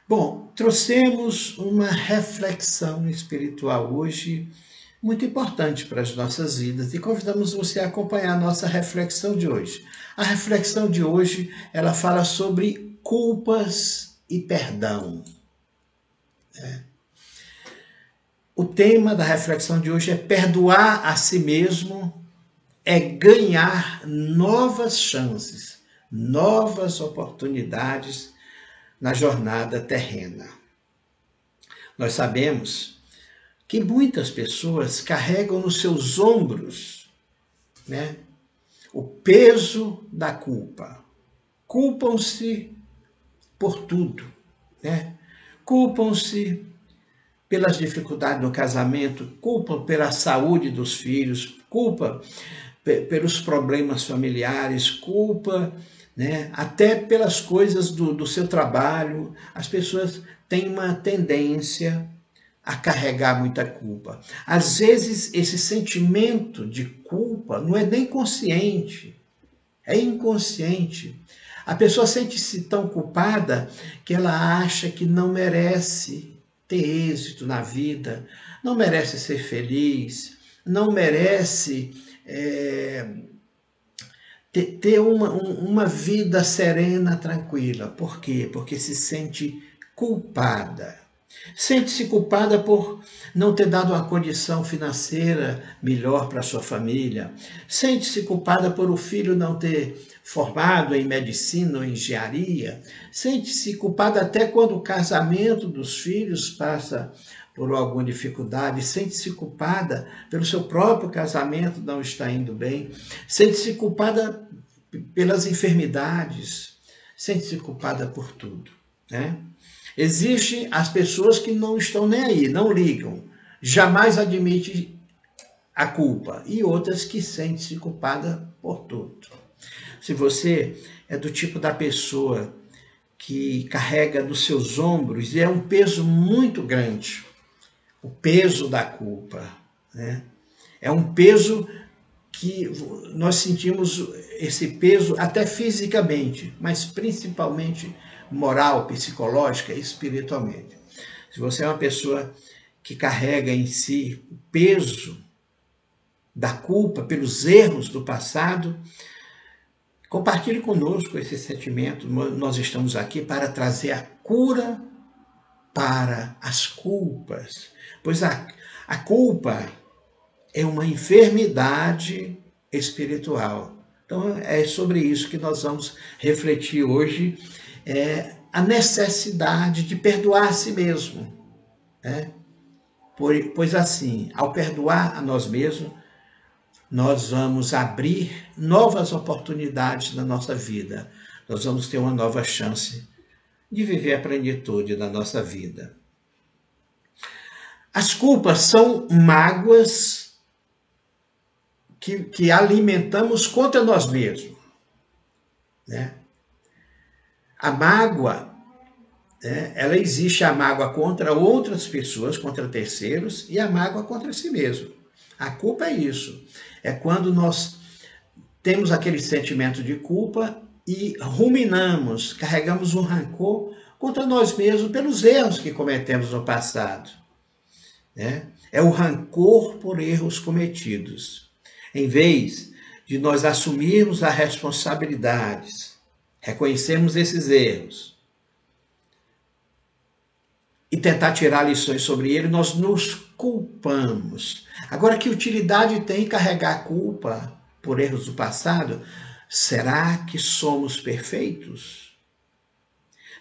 Bom, trouxemos uma reflexão espiritual hoje muito importante para as nossas vidas e convidamos você a acompanhar a nossa reflexão de hoje. A reflexão de hoje, ela fala sobre culpas e perdão. O tema da reflexão de hoje é perdoar a si mesmo é ganhar novas chances, novas oportunidades na jornada terrena. Nós sabemos que muitas pessoas carregam nos seus ombros, né, o peso da culpa. Culpam-se por tudo, né? Culpam-se pelas dificuldades no casamento, culpam pela saúde dos filhos, culpa pelos problemas familiares, culpa, né, até pelas coisas do seu trabalho. As pessoas têm uma tendência a carregar muita culpa. Às vezes, esse sentimento de culpa não é nem consciente, é inconsciente. A pessoa sente-se tão culpada que ela acha que não merece ter êxito na vida, não merece ser feliz, não merece ter uma vida serena, tranquila. Por quê? Porque se sente culpada. Sente-se culpada por não ter dado uma condição financeira melhor para sua família. Sente-se culpada por o filho não ter formado em medicina ou engenharia. Sente-se culpada até quando o casamento dos filhos passa por alguma dificuldade. Sente-se culpada pelo seu próprio casamento não estar indo bem. Sente-se culpada pelas enfermidades. Sente-se culpada por tudo, né? Existem as pessoas que não estão nem aí, não ligam, jamais admitem a culpa, e outras que sentem-se culpada por tudo. Se você é do tipo da pessoa que carrega nos seus ombros, e é um peso muito grande, o peso da culpa, né? É um peso que nós sentimos esse peso até fisicamente, mas principalmente moral, psicológica e espiritualmente. Se você é uma pessoa que carrega em si o peso da culpa pelos erros do passado, compartilhe conosco esse sentimento. Nós estamos aqui para trazer a cura para as culpas, pois a culpa é uma enfermidade espiritual. Então é sobre isso que nós vamos refletir hoje, a necessidade de perdoar a si mesmo, né? Pois assim, ao perdoar a nós mesmos, nós vamos abrir novas oportunidades na nossa vida. Nós vamos ter uma nova chance de viver a plenitude da nossa vida. As culpas são mágoas que alimentamos contra nós mesmos, né? A mágoa, né, ela existe, a mágoa contra outras pessoas, contra terceiros, e a mágoa contra si mesmo. A culpa é isso. É quando nós temos aquele sentimento de culpa e ruminamos, carregamos um rancor contra nós mesmos pelos erros que cometemos no passado, né? É o rancor por erros cometidos. Em vez de nós assumirmos as responsabilidades, reconhecermos esses erros e tentar tirar lições sobre ele, nós nos culpamos. Agora, que utilidade tem carregar a culpa por erros do passado? Será que somos perfeitos?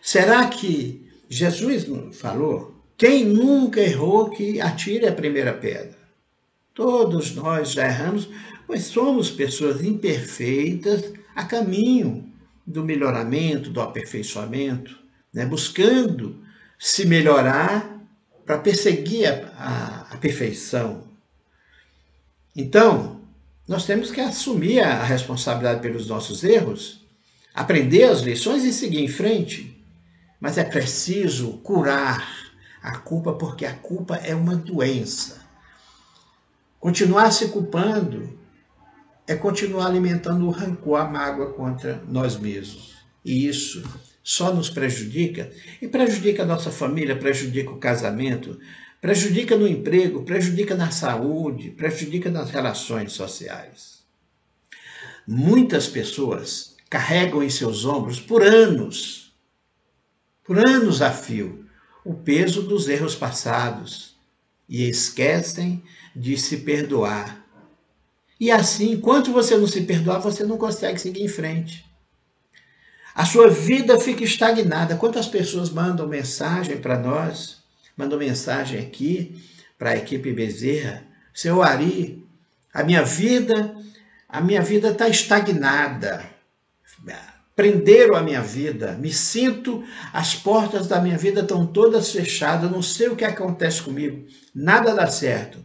Será que Jesus falou? Quem nunca errou que atire a primeira pedra? Todos nós já erramos, pois somos pessoas imperfeitas a caminho do melhoramento, do aperfeiçoamento, né? Buscando se melhorar para perseguir a perfeição. Então, nós temos que assumir a responsabilidade pelos nossos erros, aprender as lições e seguir em frente. Mas é preciso curar a culpa, porque a culpa é uma doença. Continuar se culpando é continuar alimentando o rancor, a mágoa contra nós mesmos. E isso só nos prejudica e prejudica a nossa família, prejudica o casamento, prejudica no emprego, prejudica na saúde, prejudica nas relações sociais. Muitas pessoas carregam em seus ombros por anos a fio, o peso dos erros passados e esquecem de se perdoar. E assim, enquanto você não se perdoar, você não consegue seguir em frente. A sua vida fica estagnada. Quantas pessoas mandam mensagem para nós, mandam mensagem aqui para a equipe Bezerra: seu Ari, a minha vida está estagnada. Prenderam a minha vida, me sinto, as portas da minha vida estão todas fechadas, não sei o que acontece comigo, nada dá certo.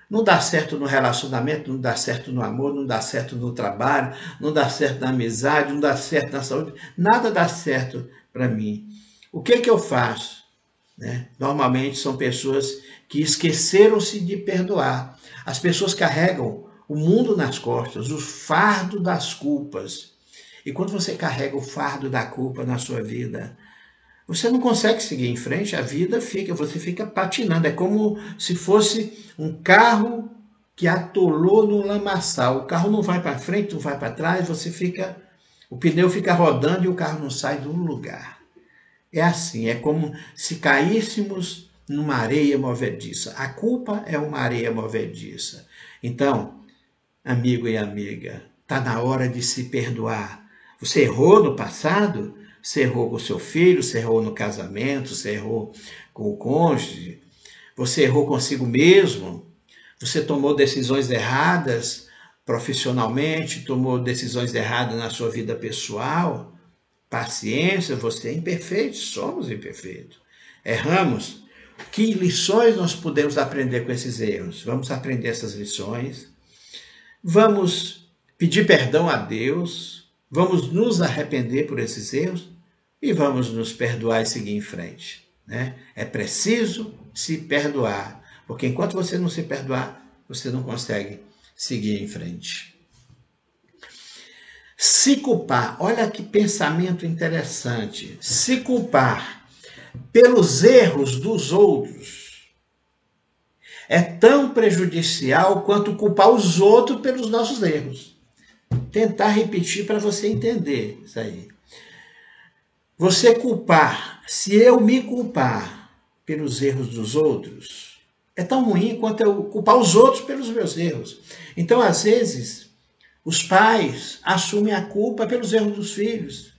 Não dá certo no relacionamento, não dá certo no amor, não dá certo no trabalho, não dá certo na amizade, não dá certo na saúde, nada dá certo para mim. O que eu faço? Normalmente são pessoas que esqueceram-se de perdoar. As pessoas carregam o mundo nas costas, o fardo das culpas. E quando você carrega o fardo da culpa na sua vida, você não consegue seguir em frente, a vida você fica patinando. É como se fosse um carro que atolou no lamaçal. O carro não vai para frente, não vai para trás, o pneu fica rodando e o carro não sai do lugar. É assim, é como se caíssemos numa areia movediça. A culpa é uma areia movediça. Então, amigo e amiga, está na hora de se perdoar. Você errou no passado? Você errou com o seu filho, você errou no casamento, você errou com o cônjuge, você errou consigo mesmo, você tomou decisões erradas profissionalmente, tomou decisões erradas na sua vida pessoal. Paciência, você é imperfeito, somos imperfeitos. Erramos. Que lições nós podemos aprender com esses erros? Vamos aprender essas lições, vamos pedir perdão a Deus, vamos nos arrepender por esses erros e vamos nos perdoar e seguir em frente. É preciso se perdoar, porque enquanto você não se perdoar, você não consegue seguir em frente. Se culpar, olha que pensamento interessante. Se culpar pelos erros dos outros é tão prejudicial quanto culpar os outros pelos nossos erros. Tentar repetir para você entender isso aí. Você culpar, se eu me culpar pelos erros dos outros, é tão ruim quanto eu culpar os outros pelos meus erros. Então, às vezes, os pais assumem a culpa pelos erros dos filhos.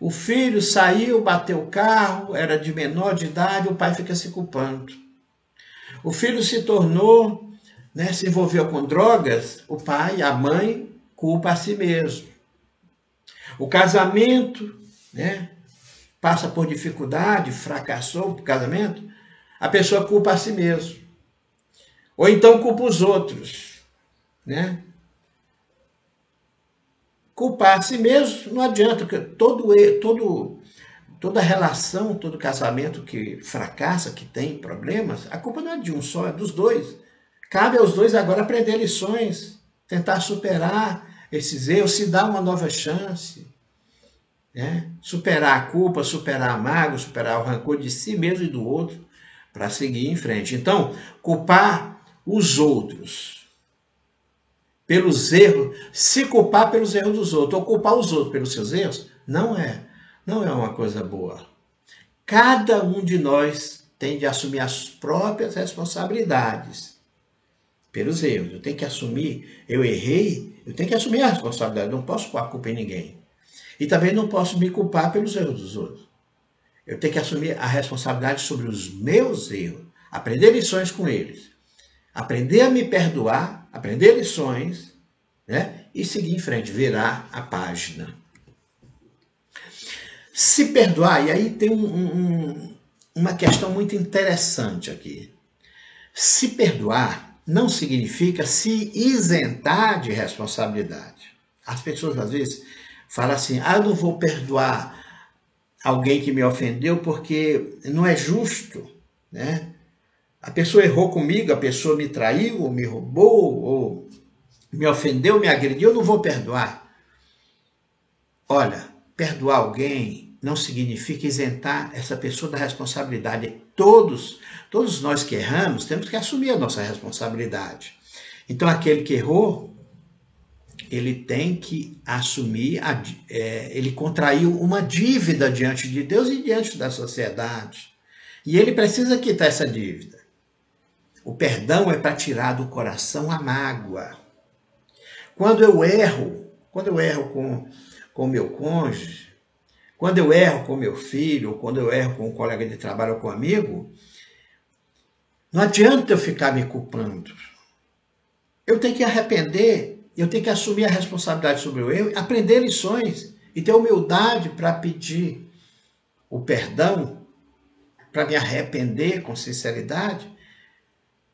O filho saiu, bateu o carro, era de menor de idade, o pai fica se culpando. O filho se tornou, se envolveu com drogas, o pai, a mãe, culpa a si mesmo. O casamento, passa por dificuldade, fracassou o casamento, a pessoa culpa a si mesmo. Ou então culpa os outros. Culpar a si mesmo não adianta, porque toda relação, todo casamento que fracassa, que tem problemas, a culpa não é de um só, é dos dois. Cabe aos dois agora aprender lições, tentar superar esses erros, se dar uma nova chance. Superar a culpa, superar a mágoa, superar o rancor de si mesmo e do outro, para seguir em frente. Então, culpar os outros pelos erros, se culpar pelos erros dos outros, ou culpar os outros pelos seus erros, não é uma coisa boa. Cada um de nós tem de assumir as próprias responsabilidades pelos erros. Eu tenho que assumir, eu errei, eu tenho que assumir a responsabilidade, não posso pôr a culpa em ninguém. E também não posso me culpar pelos erros dos outros. Eu tenho que assumir a responsabilidade sobre os meus erros, aprender lições com eles, aprender a me perdoar, aprender lições, e seguir em frente, virar a página. Se perdoar, e aí tem uma questão muito interessante aqui. Se perdoar não significa se isentar de responsabilidade. As pessoas, às vezes, falam assim, eu não vou perdoar alguém que me ofendeu porque não é justo, A pessoa errou comigo, a pessoa me traiu, ou me roubou, ou me ofendeu, me agrediu, eu não vou perdoar. Olha, perdoar alguém não significa isentar essa pessoa da responsabilidade. Todos nós que erramos, temos que assumir a nossa responsabilidade. Então, aquele que errou, ele tem que assumir, ele contraiu uma dívida diante de Deus e diante da sociedade. E ele precisa quitar essa dívida. O perdão é para tirar do coração a mágoa. Quando eu erro com o meu cônjuge, quando eu erro com meu filho, ou quando eu erro com um colega de trabalho ou com um amigo, não adianta eu ficar me culpando. Eu tenho que arrepender, eu tenho que assumir a responsabilidade sobre o erro, aprender lições e ter humildade para pedir o perdão, para me arrepender com sinceridade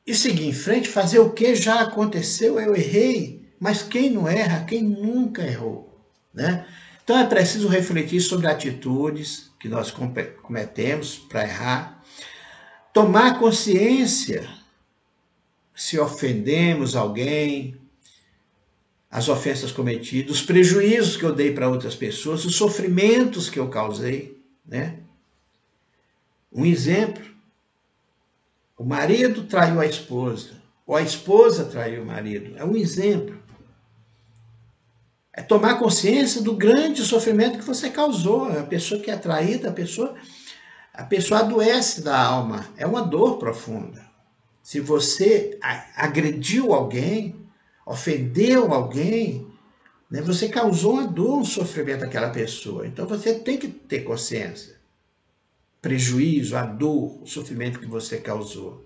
e seguir em frente, fazer o que já aconteceu, eu errei, mas quem não erra, quem nunca errou, né? Então é preciso refletir sobre atitudes que nós cometemos para errar, tomar consciência se ofendemos alguém, as ofensas cometidas, os prejuízos que eu dei para outras pessoas, os sofrimentos que eu causei, né? Um exemplo, o marido traiu a esposa, ou a esposa traiu o marido, é um exemplo. É tomar consciência do grande sofrimento que você causou. A pessoa que é traída, a pessoa adoece da alma, é uma dor profunda. Se você agrediu alguém, ofendeu alguém, né, você causou uma dor, um sofrimento àquela pessoa. Então você tem que ter consciência. Prejuízo, a dor, o sofrimento que você causou.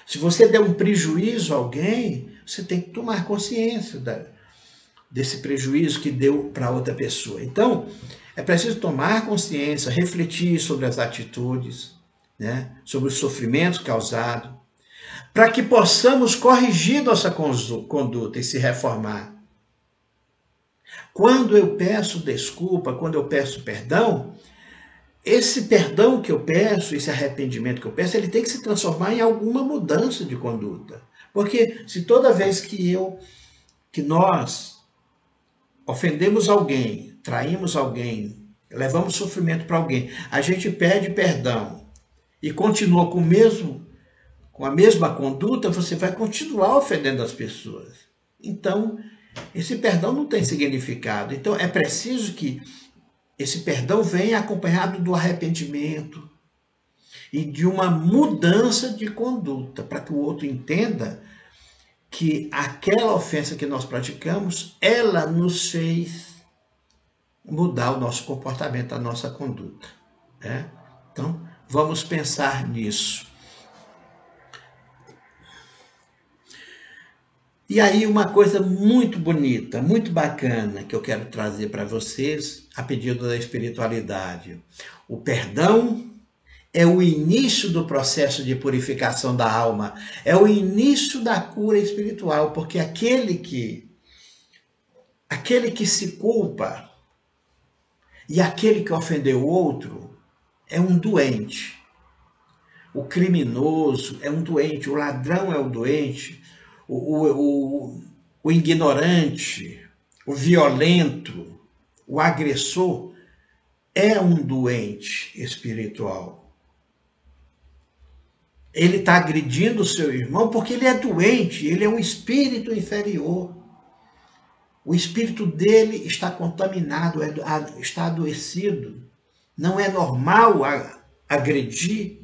Se você der um prejuízo a alguém, você tem que tomar consciência desse prejuízo que deu para outra pessoa. Então, é preciso tomar consciência, refletir sobre as atitudes, né, sobre os sofrimentos causados, para que possamos corrigir nossa conduta e se reformar. Quando eu peço desculpa, quando eu peço perdão, esse perdão que eu peço, esse arrependimento que eu peço, ele tem que se transformar em alguma mudança de conduta. Porque se toda vez que nós ofendemos alguém, traímos alguém, levamos sofrimento para alguém, a gente pede perdão e continua com a mesma conduta, você vai continuar ofendendo as pessoas. Então, esse perdão não tem significado. Então, é preciso que esse perdão venha acompanhado do arrependimento e de uma mudança de conduta, para que o outro entenda que aquela ofensa que nós praticamos, ela nos fez mudar o nosso comportamento, a nossa conduta, né? Então, vamos pensar nisso. E aí uma coisa muito bonita, muito bacana que eu quero trazer para vocês a pedido da espiritualidade. O perdão é o início do processo de purificação da alma, é o início da cura espiritual, porque aquele que se culpa e aquele que ofendeu o outro é um doente. O criminoso é um doente, o ladrão é um doente, o ignorante, o violento, o agressor é um doente espiritual. Ele está agredindo o seu irmão porque ele é doente, ele é um espírito inferior. O espírito dele está contaminado, está adoecido. Não é normal agredir,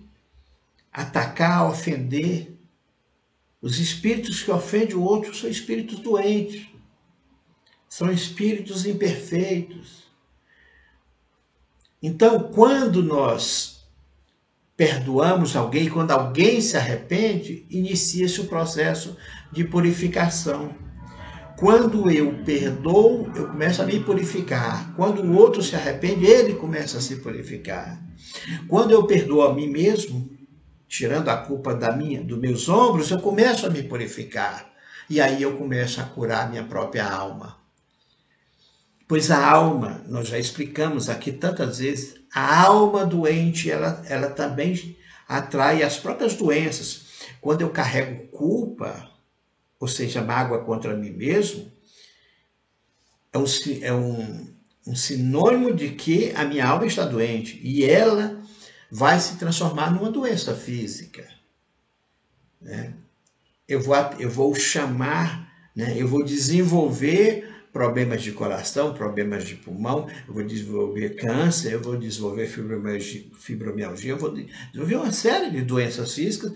atacar, ofender. Os espíritos que ofendem o outro são espíritos doentes. São espíritos imperfeitos. Então, quando nós perdoamos alguém, quando alguém se arrepende, inicia-se o processo de purificação. Quando eu perdoo, eu começo a me purificar. Quando o outro se arrepende, ele começa a se purificar. Quando eu perdoo a mim mesmo, tirando a culpa dos meus ombros, eu começo a me purificar. E aí eu começo a curar a minha própria alma. Pois a alma, nós já explicamos aqui tantas vezes, a alma doente, ela também atrai as próprias doenças. Quando eu carrego culpa, ou seja, mágoa contra mim mesmo, Um sinônimo de que a minha alma está doente e ela vai se transformar numa doença física, né? Eu vou chamar, né? Eu vou desenvolver problemas de coração, problemas de pulmão, eu vou desenvolver câncer, eu vou desenvolver fibromialgia, eu vou desenvolver uma série de doenças físicas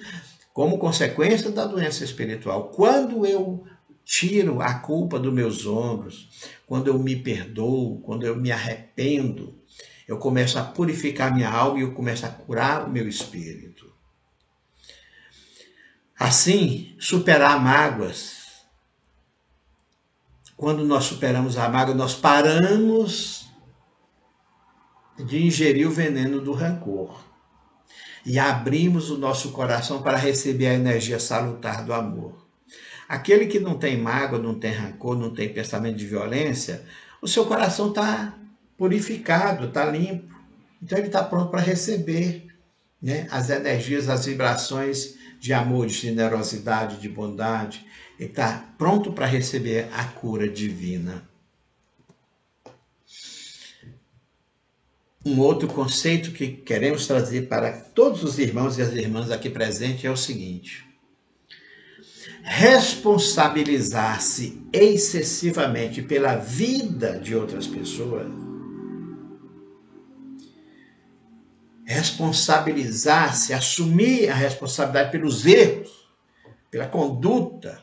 como consequência da doença espiritual. Quando eu tiro a culpa dos meus ombros, quando eu me perdoo, quando eu me arrependo, eu começo a purificar minha alma e eu começo a curar o meu espírito. Assim, superar mágoas. Quando nós superamos a mágoa, nós paramos de ingerir o veneno do rancor e abrimos o nosso coração para receber a energia salutar do amor. Aquele que não tem mágoa, não tem rancor, não tem pensamento de violência, o seu coração está purificado, está limpo. Então ele está pronto para receber, né, as energias, as vibrações de amor, de generosidade, de bondade. Ele está pronto para receber a cura divina. Um outro conceito que queremos trazer para todos os irmãos e as irmãs aqui presentes é o seguinte: responsabilizar-se excessivamente pela vida de outras pessoas, responsabilizar-se, assumir a responsabilidade pelos erros, pela conduta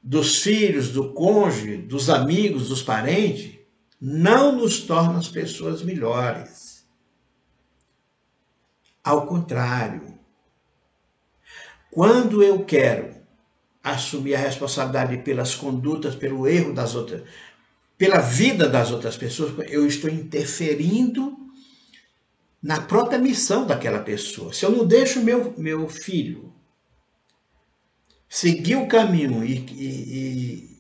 dos filhos, do cônjuge, dos amigos, dos parentes, não nos torna as pessoas melhores. Ao contrário, quando eu quero assumir a responsabilidade pelas condutas, pelo erro das outras, pela vida das outras pessoas, eu estou interferindo na própria missão daquela pessoa. Se eu não deixo meu filho seguir o caminho e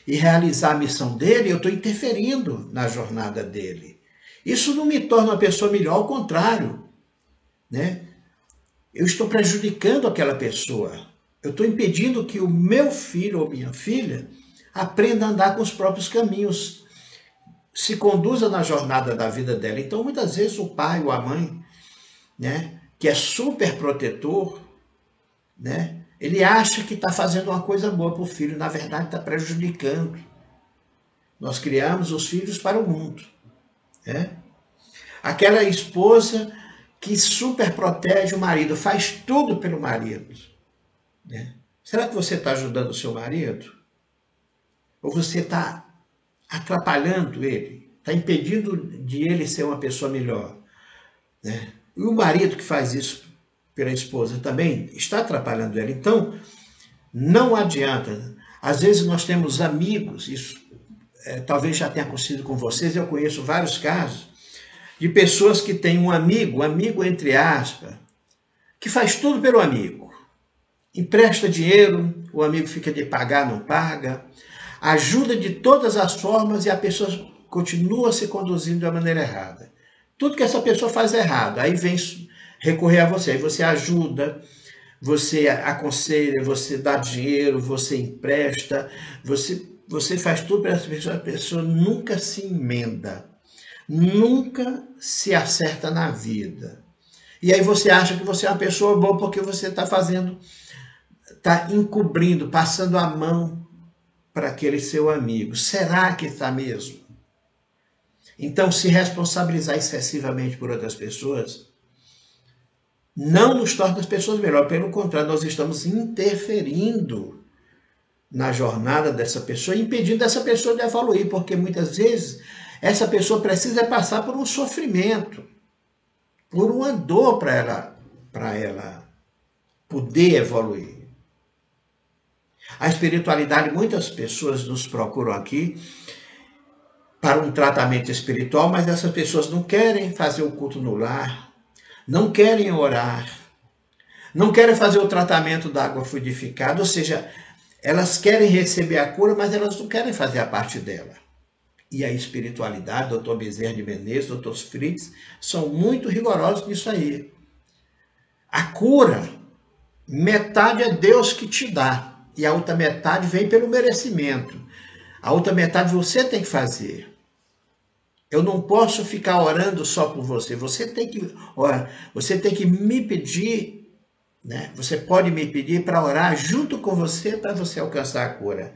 realizar a missão dele, eu estou interferindo na jornada dele. Isso não me torna uma pessoa melhor, ao contrário, né? Eu estou prejudicando aquela pessoa. Eu estou impedindo que o meu filho ou minha filha aprenda a andar com os próprios caminhos, se conduza na jornada da vida dela. Então, muitas vezes, o pai ou a mãe, né, que é super protetor, né, ele acha que está fazendo uma coisa boa para o filho, na verdade está prejudicando. Nós criamos os filhos para o mundo, né? Aquela esposa que super protege o marido, faz tudo pelo marido, né? Será que você está ajudando o seu marido? Ou você está atrapalhando ele? Está impedindo de ele ser uma pessoa melhor, né? E o marido que faz isso pela esposa também está atrapalhando ela. Então, não adianta. Às vezes nós temos amigos, isso talvez já tenha acontecido com vocês, eu conheço vários casos, de pessoas que têm um amigo entre aspas, que faz tudo pelo amigo. Empresta dinheiro, o amigo fica de pagar, não paga, ajuda de todas as formas e a pessoa continua se conduzindo da maneira errada. Tudo que essa pessoa faz é errado, aí vem recorrer a você, aí você ajuda, você aconselha, você dá dinheiro, você empresta, você faz tudo para essa pessoa, a pessoa nunca se emenda, nunca se acerta na vida. E aí você acha que você é uma pessoa boa porque você está fazendo, está encobrindo, passando a mão para aquele seu amigo. Será que está mesmo? Então, se responsabilizar excessivamente por outras pessoas não nos torna as pessoas melhores. Pelo contrário, nós estamos interferindo na jornada dessa pessoa, impedindo essa pessoa de evoluir, porque muitas vezes essa pessoa precisa passar por um sofrimento, por uma dor para ela poder evoluir. A espiritualidade, muitas pessoas nos procuram aqui para um tratamento espiritual, mas essas pessoas não querem fazer o culto no lar, não querem orar, não querem fazer o tratamento da água fluidificada, ou seja, elas querem receber a cura, mas elas não querem fazer a parte dela. E a espiritualidade, doutor Bezerra de Menezes, doutor Fritz, são muito rigorosos nisso aí. A cura, metade é Deus que te dá, e a outra metade vem pelo merecimento. A outra metade você tem que fazer. Eu não posso ficar orando só por você. Você tem que orar, você tem que me pedir, né? Você pode me pedir para orar junto com você para você alcançar a cura.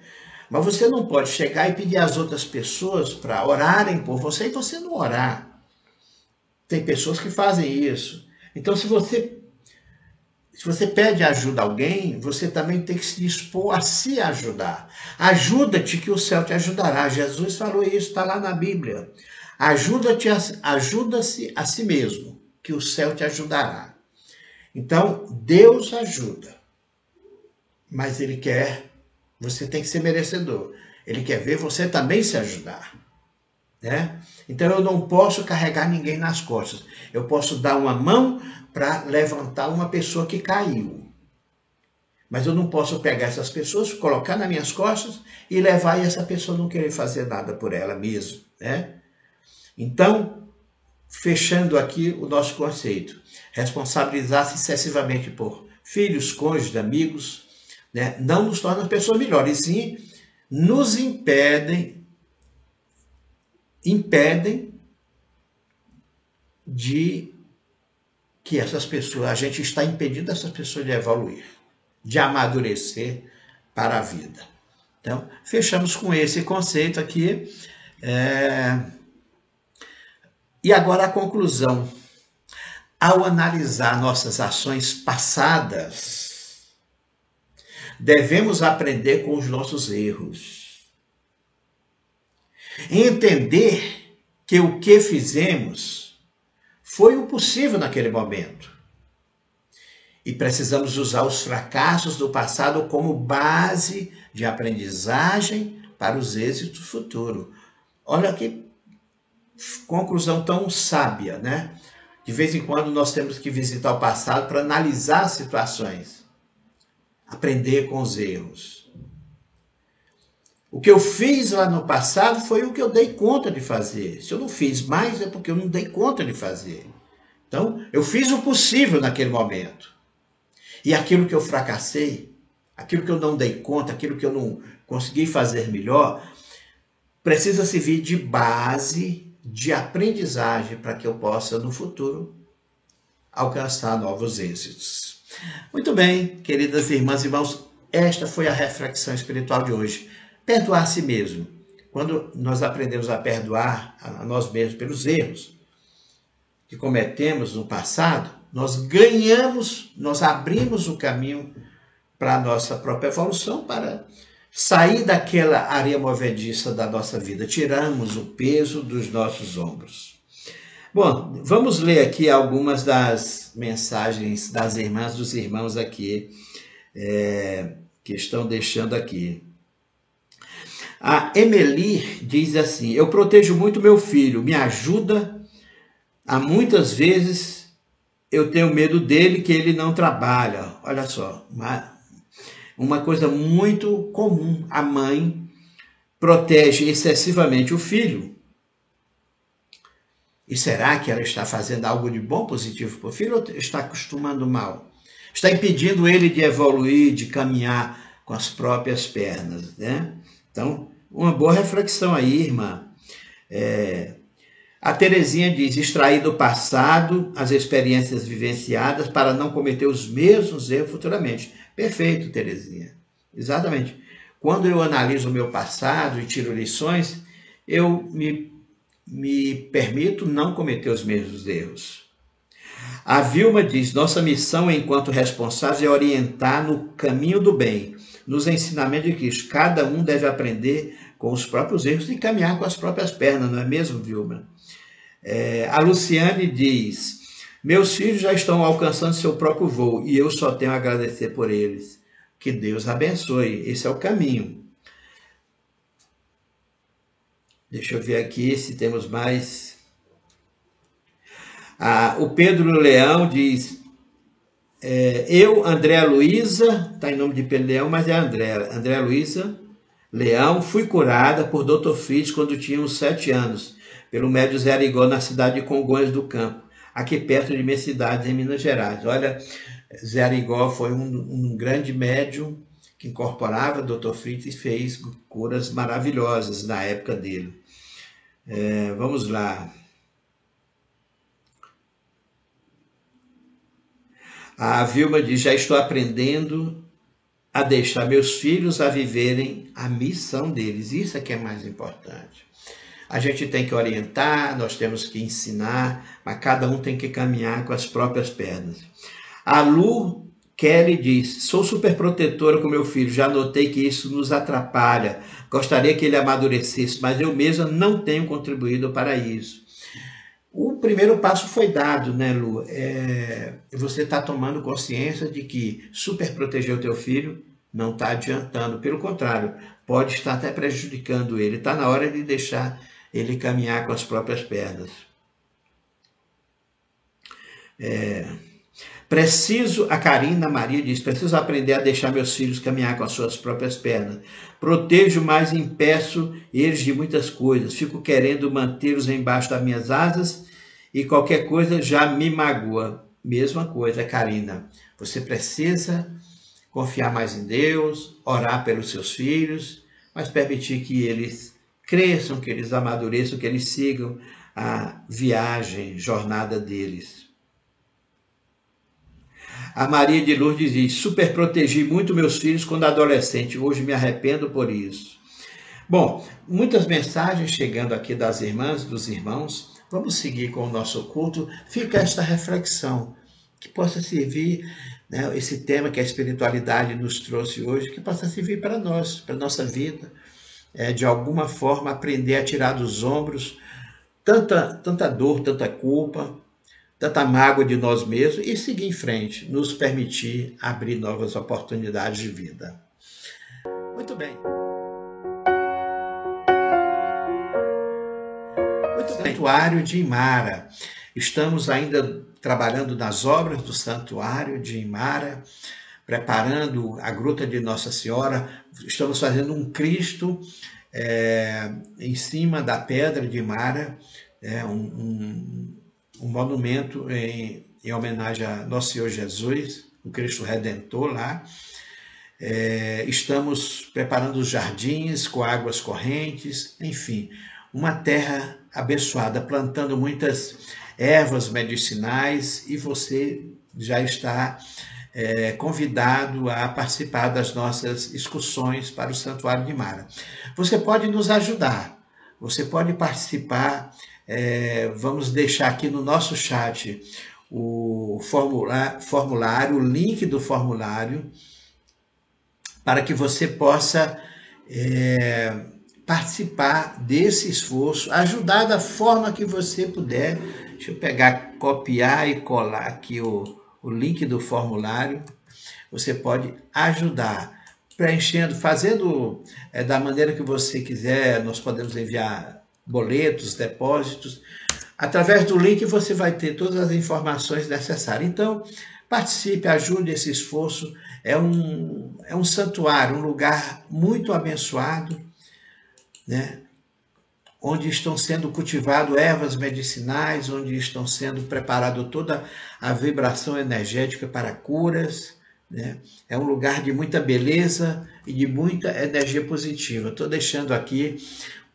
Mas você não pode chegar e pedir às outras pessoas para orarem por você e você não orar. Tem pessoas que fazem isso. Então, se você pede ajuda a alguém, você também tem que se dispor a se ajudar. Ajuda-te que o céu te ajudará. Jesus falou isso, está lá na Bíblia. Ajuda-se a si mesmo, que o céu te ajudará. Então, Deus ajuda, mas Ele quer, você tem que ser merecedor. Ele quer ver você também se ajudar, né? Então, eu não posso carregar ninguém nas costas. Eu posso dar uma mão para levantar uma pessoa que caiu. Mas eu não posso pegar essas pessoas, colocar nas minhas costas e levar e essa pessoa não querer fazer nada por ela mesma, né? Então, fechando aqui o nosso conceito, responsabilizar-se excessivamente por filhos, cônjuges, amigos, né, não nos torna pessoas melhores, e sim nos impedem de que essas pessoas, a gente está impedindo essas pessoas de evoluir, de amadurecer para a vida. Então, fechamos com esse conceito aqui. E agora a conclusão. Ao analisar nossas ações passadas, devemos aprender com os nossos erros. Entender que o que fizemos foi o possível naquele momento. E precisamos usar os fracassos do passado como base de aprendizagem para os êxitos futuros. Olha que conclusão tão sábia, né? De vez em quando nós temos que visitar o passado para analisar as situações, aprender com os erros. O que eu fiz lá no passado foi o que eu dei conta de fazer. Se eu não fiz mais, é porque eu não dei conta de fazer. Então, eu fiz o possível naquele momento. E aquilo que eu fracassei, aquilo que eu não dei conta, aquilo que eu não consegui fazer melhor, precisa servir de base de aprendizagem para que eu possa, no futuro, alcançar novos êxitos. Muito bem, queridas irmãs e irmãos, esta foi a reflexão espiritual de hoje. Perdoar a si mesmo. Quando nós aprendemos a perdoar a nós mesmos pelos erros que cometemos no passado, nós ganhamos, nós abrimos o caminho para a nossa própria evolução, para sair daquela areia movediça da nossa vida. Tiramos o peso dos nossos ombros. Bom, vamos ler aqui algumas das mensagens das irmãs, dos irmãos aqui, que estão deixando aqui. A Emeli diz assim: eu protejo muito meu filho, me ajuda. Há muitas vezes eu tenho medo dele, que ele não trabalha. Olha só, uma coisa muito comum. A mãe protege excessivamente o filho. E será que ela está fazendo algo de bom, positivo para o filho, ou está acostumando mal? Está impedindo ele de evoluir, de caminhar com as próprias pernas, né? Então, uma boa reflexão aí, irmã. A Terezinha diz: extrair do passado as experiências vivenciadas para não cometer os mesmos erros futuramente. Perfeito, Terezinha. Exatamente. Quando eu analiso o meu passado e tiro lições, eu me permito não cometer os mesmos erros. A Vilma diz: nossa missão enquanto responsáveis é orientar no caminho do bem, nos ensinamentos de Cristo. Cada um deve aprender com os próprios erros e caminhar com as próprias pernas, não é mesmo, Vilma? A Luciane diz: meus filhos já estão alcançando seu próprio voo e eu só tenho a agradecer por eles. Que Deus abençoe. Esse é o caminho. Deixa eu ver aqui se temos mais. O Pedro Leão diz: eu, Andréa Luiza, está em nome de Pedro Leão, mas é Andréa Luiza Leão, fui curada por Dr. Fritz quando tinha uns 7 anos, pelo médium Zé Arigó, na cidade de Congonhas do Campo, aqui perto de minha cidade, em Minas Gerais. Olha, Zé Arigó foi um grande médium que incorporava Dr. Fritz e fez curas maravilhosas na época dele. Vamos lá. A Vilma diz, já estou aprendendo a deixar meus filhos a viverem a missão deles. Isso é que é mais importante. A gente tem que orientar, nós temos que ensinar, mas cada um tem que caminhar com as próprias pernas. A Lu Kelly diz, sou super protetora com meu filho, já notei que isso nos atrapalha, gostaria que ele amadurecesse, mas eu mesma não tenho contribuído para isso. O primeiro passo foi dado, né, Lu? Você está tomando consciência de que super proteger o teu filho não está adiantando, pelo contrário, pode estar até prejudicando ele. Está na hora de deixar ele caminhar com as próprias pernas. A Karina Maria diz, preciso aprender a deixar meus filhos caminhar com as suas próprias pernas. Protejo, mas impeço eles de muitas coisas. Fico querendo mantê-los embaixo das minhas asas e qualquer coisa já me magoa. Mesma coisa, Karina. Você precisa confiar mais em Deus, orar pelos seus filhos, mas permitir que eles cresçam, que eles amadureçam, que eles sigam a jornada deles. A Maria de Lourdes diz, super protegi muito meus filhos quando adolescente, hoje me arrependo por isso. Bom, muitas mensagens chegando aqui das irmãs, dos irmãos. Vamos seguir com o nosso culto. Fica esta reflexão, que possa servir, né, esse tema que a espiritualidade nos trouxe hoje, que possa servir para nós, para a nossa vida. De alguma forma aprender a tirar dos ombros tanta dor, tanta culpa, tanta mágoa de nós mesmos e seguir em frente, nos permitir abrir novas oportunidades de vida. Muito bem. Santuário de Imara. Estamos ainda trabalhando nas obras do Santuário de Imara, preparando a Gruta de Nossa Senhora. Estamos fazendo um Cristo em cima da Pedra de Imara, um monumento em homenagem a Nosso Senhor Jesus, o Cristo Redentor lá. Estamos preparando os jardins com águas correntes, enfim, uma terra abençoada, plantando muitas ervas medicinais, e você já está convidado a participar das nossas excursões para o Santuário de Imara. Você pode nos ajudar, você pode participar. Vamos deixar aqui no nosso chat o formulário, o link do formulário, para que você possa participar desse esforço, ajudar da forma que você puder. Deixa eu pegar, copiar e colar aqui o link do formulário. Você pode ajudar, preenchendo, fazendo da maneira que você quiser. Nós podemos enviar boletos, depósitos. Através do link você vai ter todas as informações necessárias. Então, participe, ajude esse esforço. É um santuário, um lugar muito abençoado, né? Onde estão sendo cultivadas ervas medicinais, onde estão sendo preparada toda a vibração energética para curas, né? É um lugar de muita beleza e de muita energia positiva. Estou deixando aqui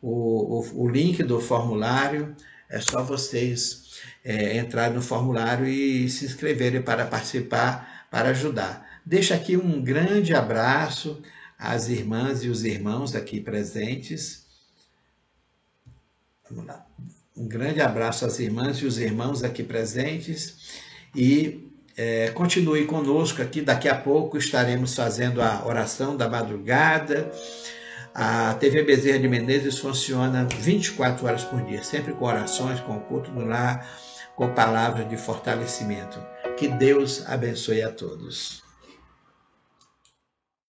o link do formulário. É só vocês entrarem no formulário e se inscreverem para participar, para ajudar. Deixo aqui um grande abraço às irmãs e os irmãos aqui presentes. Vamos lá. Um grande abraço às irmãs e os irmãos aqui presentes. E continue conosco aqui. Daqui a pouco estaremos fazendo a oração da madrugada. A TV Bezerra de Menezes funciona 24 horas por dia, sempre com orações, com o culto no lar, com palavras de fortalecimento. Que Deus abençoe a todos.